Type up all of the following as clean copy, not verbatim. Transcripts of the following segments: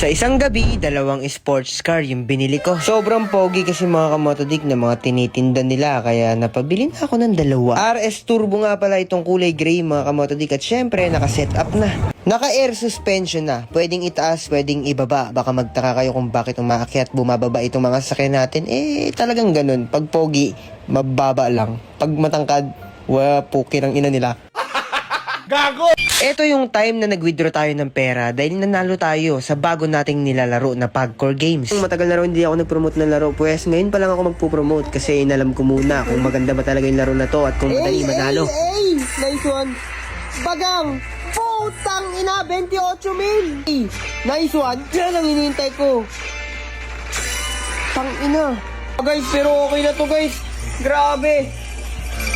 Sa isang gabi, dalawang sports car yung binili ko. Sobrang pogi kasi mga kamotodik na mga tinitinda nila, kaya napabili na ako ng dalawa. RS Turbo nga pala itong kulay gray mga kamotodik, at syempre naka-set up na. Naka-air suspension na. Pwedeng itaas, pwedeng ibaba. Baka magtaka kayo kung bakit umaakyat, bumababa itong mga sasakyan natin. Talagang ganun. Pag pogi, mababa lang. Pag matangkad, puki ng ina nila. Gago! Ito yung time na nag-withdraw tayo ng pera dahil nanalo tayo sa bago nating nilalaro na Pagcor Games. Matagal na raw hindi ako nag-promote ng laro, pues ngayon pa lang ako magpo-promote kasi inalam ko muna kung maganda ba talaga yung laro na to at kung madali manalo. Nice one! Bagang! Putang ina! 28 mil! Nice one! Yan ang hinihintay ko! Tang ina! Guys, pero okay na to guys! Grabe!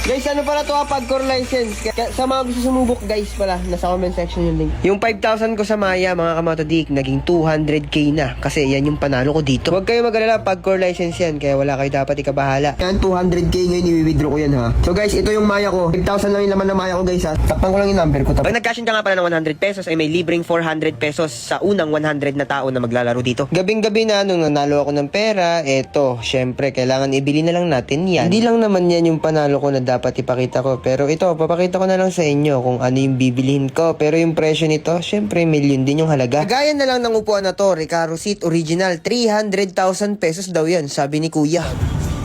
Guys, ano pala to Pagcor license? Kaya, sa mga gusto sumubok guys pala, nasa comment section yung link. Yung 5,000 ko sa Maya, mga kamotodik, naging 200k na. Kasi yan yung panalo ko dito. Huwag kayo mag-alala, Pagcor license yan. Kaya wala kayo dapat ikabahala. Yan, 200k ngayon, i-withdraw ko yan ha. So guys, ito yung Maya ko. 5,000 lang yung laman ng Maya ko guys ha. Takpan ko lang yung number ko. Pag nag-cashin ka nga pala ng 100 pesos, ay may libreng 400 pesos sa unang 100 na tao na maglalaro dito. Gabing-gabi na, nung nanalo ako ng pera, eto, syempre, kailangan ibili na lang natin yan. Hindi lang naman yan yung panalo ko na dapat ipakita ko. Pero ito, papakita ko na lang sa inyo kung ano yung bibilihin ko. Pero yung presyo nito, syempre, million din yung halaga. Kagaya na lang ng upuan na to, Recaro Seat Original, 300,000 pesos daw yan, sabi ni Kuya.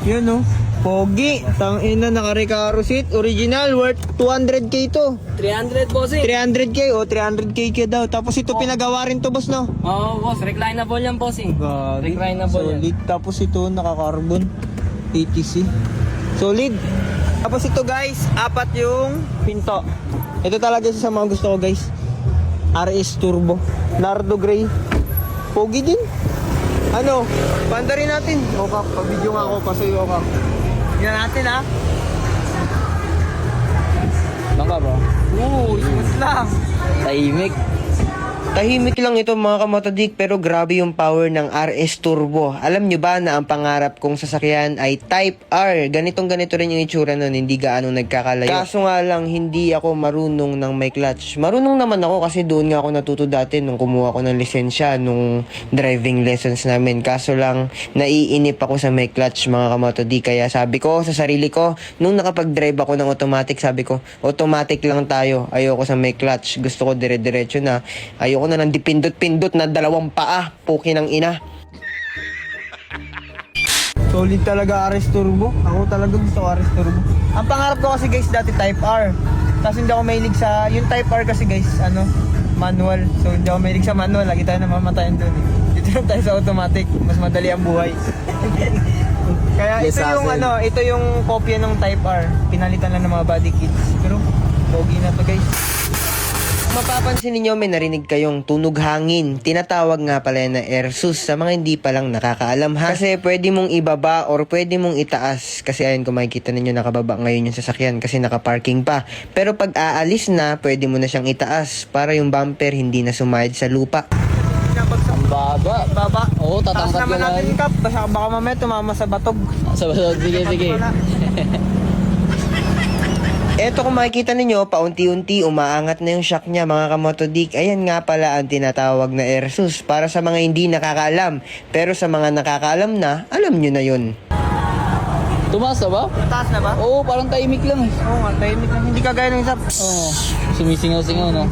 Yun no, pogi. Tangina, naka-Recaro Seat Original, worth 200k to. 300 boss eh. 300k o 300k ka daw. Tapos ito pinagawa rin to boss no? Oo boss, reclinable yan boss eh. Reclinable yan. Solid. Tapos ito naka-carbon ATC. Solid. Tapos ito guys, apat yung pinto. Ito talaga sa mga gusto ko guys. RS Turbo, Nardo Gray. Pogi din. Ano, panda rin natin. O kak, pag-video nga ako, pasuyo kak. Yan natin ha. Lang ka ba? Oo, smooth lang. Tahimik. Tahimik lang ito mga kamotodik, pero grabe yung power ng RS Turbo. Alam nyo ba na ang pangarap kong sasakyan ay Type R? Ganito rin yung itsura nun, hindi gaano nagkakalayo. Kaso nga lang, hindi ako marunong ng may clutch. Marunong naman ako kasi doon nga ako natuto dati nung kumuha ko ng lisensya, nung driving lessons namin. Kaso lang, naiinip ako sa may clutch mga kamotodik. Kaya sabi ko sa sarili ko, nung nakapag-drive ako ng automatic, sabi ko, automatic lang tayo. Ayoko sa may clutch. Gusto ko dire-diretso na. Ayoko na ng dipindot-pindot na dalawang paa. Puki ng ina. Solid talaga RS Turbo. Ako talaga gusto ko RS Turbo. Ang pangarap ko kasi guys dati Type R. Tapos hindi ako mahilig sa... Yung Type R kasi guys, manual. So hindi ako mahilig sa manual. Lagi tayo namamatayan doon eh. Dito lang tayo sa automatic. Mas madali ang buhay. Kaya ito yung ito yung kopya ng Type R. Pinalitan lang ng mga body kits. Pero pogi na to guys. Mapapansin niyo may narinig kayong tunog hangin. Tinatawag nga pala na air sus sa mga hindi pa lang nakakaalam ha. Kasi pwede mong ibaba or pwede mong itaas. Kasi ayun kung makikita ninyo nakababa ngayon yung sasakyan kasi nakaparking pa. Pero pag aalis na, pwede mo na siyang itaas para yung bumper hindi na sumayad sa lupa. Ang baba. Oo, tatangkat Taas naman natin yung cup. Baka mamaya tumama sa batog. Sa basod, sige. Eto kung makikita ninyo, paunti-unti umaangat na yung shock niya mga kamotodik. Ayan nga pala ang tinatawag na air sus para sa mga hindi nakakaalam. Pero sa mga nakakaalam na, alam nyo na yun. Tumaas na ba? Taas na ba? Oo, parang tahimik lang eh. Oo nga, tahimik lang. Hindi kagaya ng isa. Oo, sumisingaw-singaw no?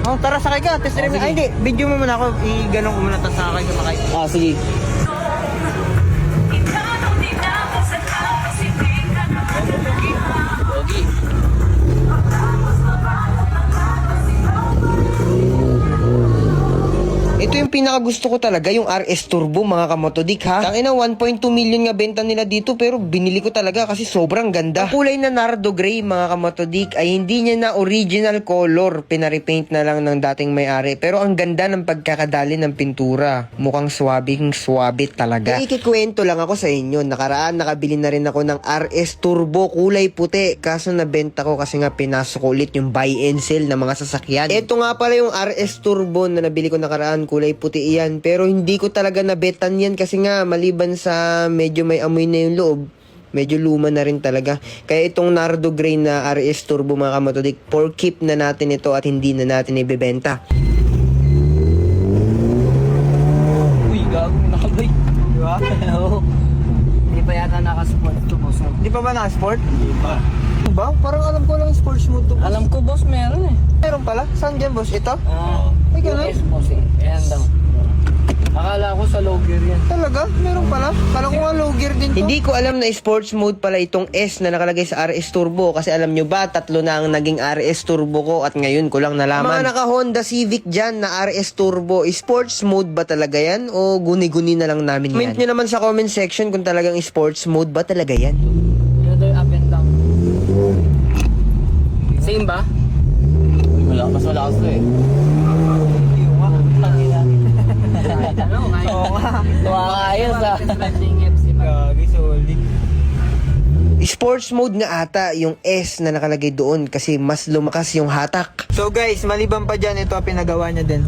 Oh, tara sakay ka. Test drive. Ay hindi, video mo muna ako. I-ganon ko muna tapos sakay ka makay. Sige. Okay. Ito yung pinakagusto ko talaga, yung RS Turbo mga kamotodik ha. Tangina 1.2 million nga benta nila dito pero binili ko talaga kasi sobrang ganda. Ang kulay na Nardo Gray mga kamotodik ay hindi niya na original color. Pinaripaint na lang ng dating may-ari. Pero ang ganda ng pagkakadali ng pintura. Mukhang swabe talaga. Ikikwento lang ako sa inyo. Nakaraan nakabili na rin ako ng RS Turbo kulay puti. Kaso nabenta ko kasi nga pinasok ko ulit yung buy and sell ng mga sasakyan. Ito nga pala yung RS Turbo na nabili ko nakaraan. Kulay puti iyan. Pero hindi ko talaga nabetan yan kasi nga maliban sa medyo may amoy na yung loob, medyo luma na rin talaga. Kaya itong Nardo Gray na RS Turbo mga kamotodik, for keep na natin ito at hindi na natin ibebenta. Di pa ba naka-sport? Hindi pa. Ba? Parang alam ko lang sports mode to. Alam ko, boss, meron eh. Meron pala? Saan dyan, boss? Ito? Ay, ganun? US, boss eh. Ayan daw. Akala ko sa low gear yan. Talaga? Meron pala? Kala ko nga low gear din to. Hindi ko alam na sports mode pala itong S na nakalagay sa RS Turbo kasi alam nyo ba, 3 na ang naging RS Turbo ko at ngayon ko lang nalaman. Mga naka Honda Civic dyan na RS Turbo, sports mode ba talaga yan o guni-guni na lang namin yan? Comment nyo naman sa comment section kung talagang sports mode ba talaga yan. Yun daw yung up and down. Same ba? Wala, mas malakas to eh. Oo nga. Tumakayos ah. Gagi, solid. Sports mode nga ata yung S na nakalagay doon kasi mas lumakas yung hatak. So guys, maliban pa dyan, ito pinagawa niya din.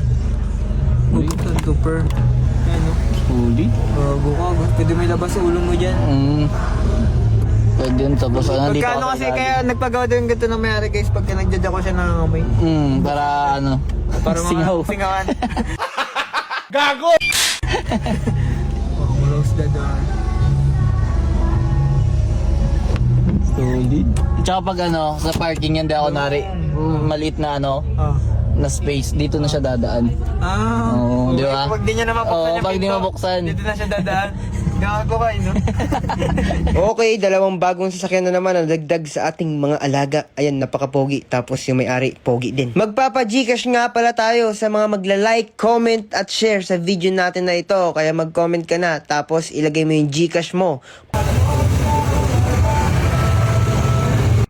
Super. Ano? Huli? Bago ka. Pwede may labas ulo mo dyan. Pwede yun, tapos ano, dito Pagkano kasi kaya nagpagawa doon ganito na mayari guys pagka nagdadya ko siya nangangamoy. Para ano, Para mga singaw. singawan. Gago! Close the door. Solid. Tsaka pag ano, sa parking yan, di ako maliit na ano, Oh. na space, dito na siya dadaan. Ah. Oo, di ba? Pag di niya na mabuksan Oo, yung pag di pinto, mabuksan. dito na siya dadaan. Gago ka, no? Okay, dalawang bagong sasakyan na naman ang dagdag sa ating mga alaga. Ayan, napaka-pogi. Tapos yung may-ari, pogi din. Magpapa-Gcash nga pala tayo sa mga magla-like, comment at share sa video natin na ito. Kaya mag-comment ka na. Tapos ilagay mo yung Gcash mo.